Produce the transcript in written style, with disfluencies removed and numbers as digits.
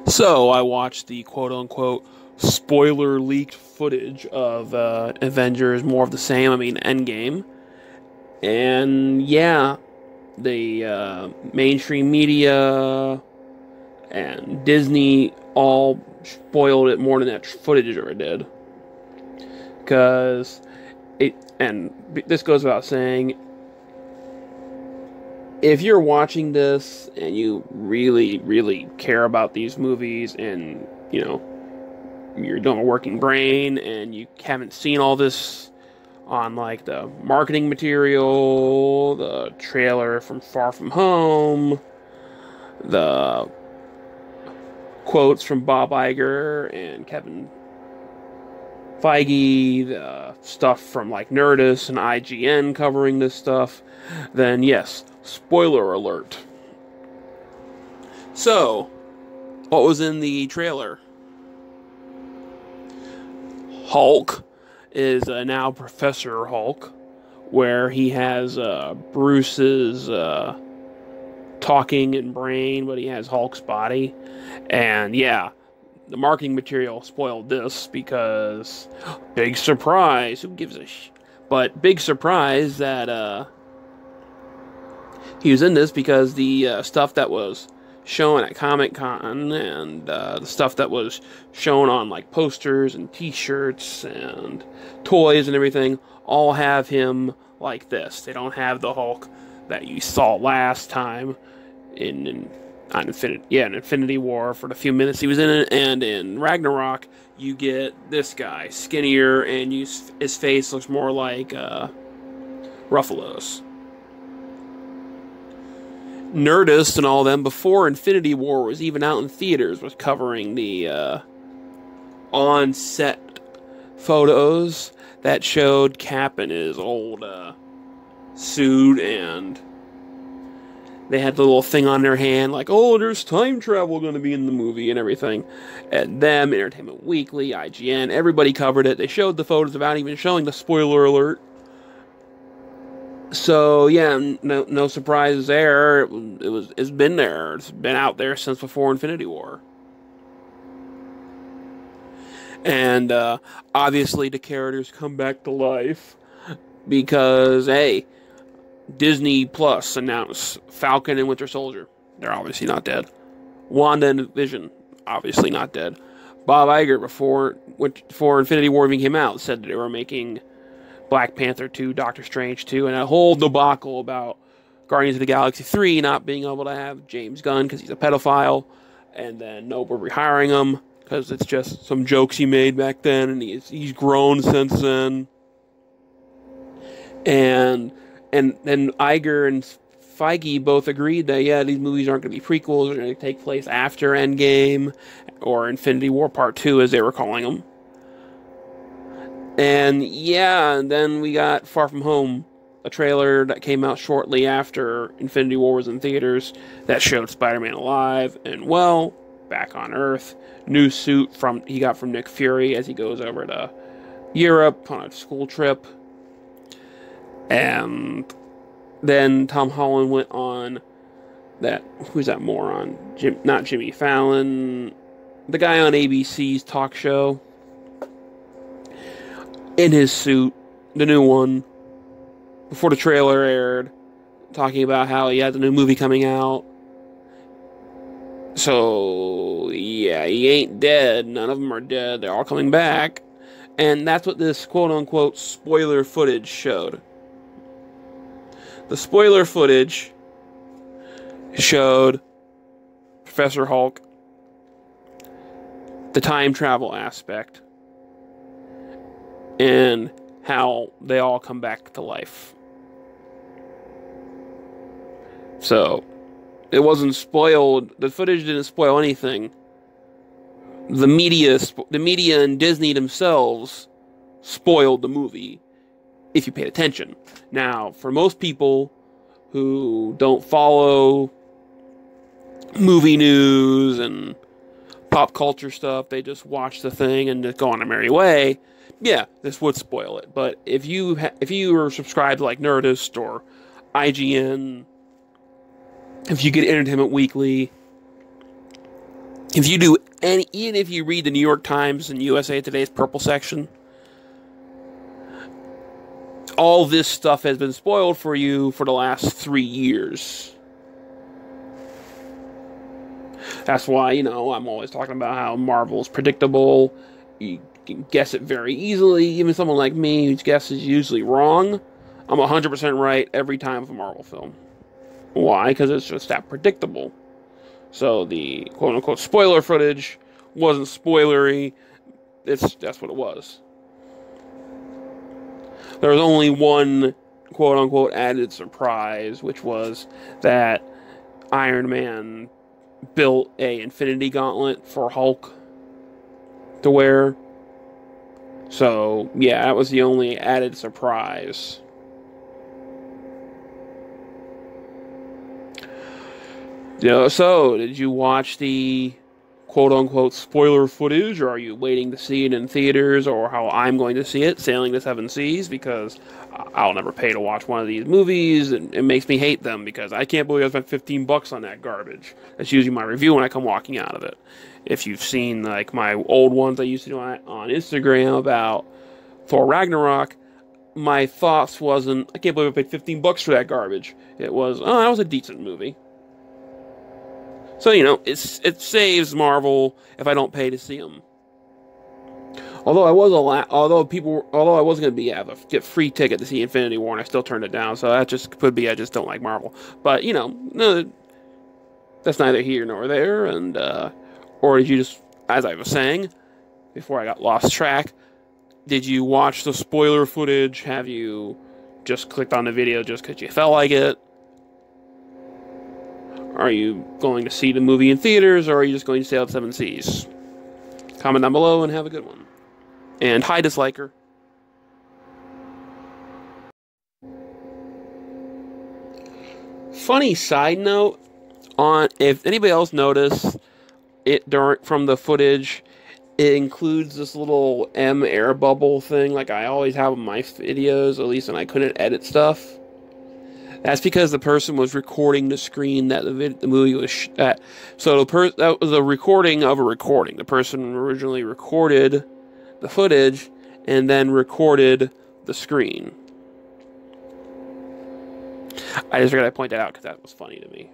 So I watched the quote-unquote spoiler leaked footage of Avengers More of the Same, Endgame. And yeah, the mainstream media and Disney all spoiled it more than that footage ever did. Because this goes without saying, if you're watching this and you really, really care about these movies and, you're doing a working brain and you haven't seen all this on, like, the marketing material, the trailer from Far From Home, the quotes from Bob Iger and Kevin Feige, the stuff from, like, Nerdist and IGN covering this stuff, then yes, spoiler alert. So, what was in the trailer? Hulk is now Professor Hulk, where he has Bruce's talking and brain, but he has Hulk's body. And yeah, the marketing material spoiled this because big surprise, who gives a but big surprise that he was in this because the stuff that was shown at Comic-Con and the stuff that was shown on, like, posters and t-shirts and toys and everything all have him like this. They don't have the Hulk that you saw last time in Infinity War for the few minutes he was in it, and in Ragnarok you get this guy, skinnier, and his face looks more like Ruffalo's. Nerdist and all them, before Infinity War was even out in theaters, was covering the on-set photos that showed Cap in his old suit, and they had the little thing on their hand, like, oh, there's time travel going to be in the movie and everything. And them, Entertainment Weekly, IGN, everybody covered it. They showed the photos without even showing the spoiler alert. So yeah, no surprises there. It's been there. It's been out there since before Infinity War. And obviously the characters come back to life because, hey, Disney Plus announced Falcon and Winter Soldier. They're obviously not dead. Wanda and Vision, obviously not dead. Bob Iger, before Infinity War even came out, said that they were making Black Panther 2, Doctor Strange 2, and a whole debacle about Guardians of the Galaxy 3 not being able to have James Gunn because he's a pedophile, and then we're rehiring him because it's just some jokes he made back then, and he's grown since then. And then Iger and Feige both agreed that, yeah, these movies aren't going to be prequels, they're going to take place after Endgame, or Infinity War Part 2, as they were calling them. And yeah, and then we got Far From Home, a trailer that came out shortly after Infinity War was in theaters that showed Spider-Man alive and well, back on Earth. New suit he got from Nick Fury as he goes over to Europe on a school trip. And then Tom Holland went on who's that moron? Not Jimmy Fallon, the guy on ABC's talk show. In his suit, the new one, before the trailer aired, talking about how he had the new movie coming out. So, yeah, he ain't dead. None of them are dead. They're all coming back. And that's what this quote-unquote spoiler footage showed. The spoiler footage showed Professor Hulk, the time travel aspect, and how they all come back to life. So, it wasn't spoiled. The footage didn't spoil anything. The media and Disney themselves spoiled the movie, if you paid attention. Now, for most people who don't follow movie news and pop culture stuff, they just watch the thing and just go on a merry way. Yeah, this would spoil it. But if you were subscribed to, like, Nerdist or IGN, if you get Entertainment Weekly, If you do any, even if you read the New York Times and USA Today's Purple section, all this stuff has been spoiled for you for the last 3 years. That's why, I'm always talking about how Marvel's predictable. You can guess it very easily. Even someone like me whose guess is usually wrong, I'm 100% right every time with a Marvel film. Why? Because it's just that predictable. So the quote-unquote spoiler footage wasn't spoilery. That's what it was. There was only one quote-unquote added surprise, which was that Iron Man built a Infinity Gauntlet for Hulk to wear. So, yeah, that was the only added surprise. So, did you watch the quote-unquote spoiler footage, or are you waiting to see it in theaters, or how I'm going to see it, Sailing the Seven Seas? Because I'll never pay to watch one of these movies, and it makes me hate them, because I can't believe I spent $15 on that garbage. That's usually my review when I come walking out of it. If you've seen, like, my old ones I used to do on Instagram about Thor Ragnarok, my thoughts wasn't, I can't believe I paid $15 for that garbage. It was, oh, that was a decent movie. So, it saves Marvel if I don't pay to see them. Although I wasn't going to get free ticket to see Infinity War, and I still turned it down. So that just could be I just don't like Marvel. But no, that's neither here nor there. And or did you just, as I was saying before I got lost track, did you watch the spoiler footage? Have you just clicked on the video just because you felt like it? Are you going to see the movie in theaters, or are you just going to Sail the Seven Seas? Comment down below and have a good one. And hi, disliker. Funny side note, if anybody else noticed it from the footage, it includes this little air bubble thing like I always have in my videos, at least when I couldn't edit stuff. That's because the person was recording the screen that the movie was at. So that was a recording of a recording. The person originally recorded the footage and then recorded the screen. I just figured I'd point that out because that was funny to me.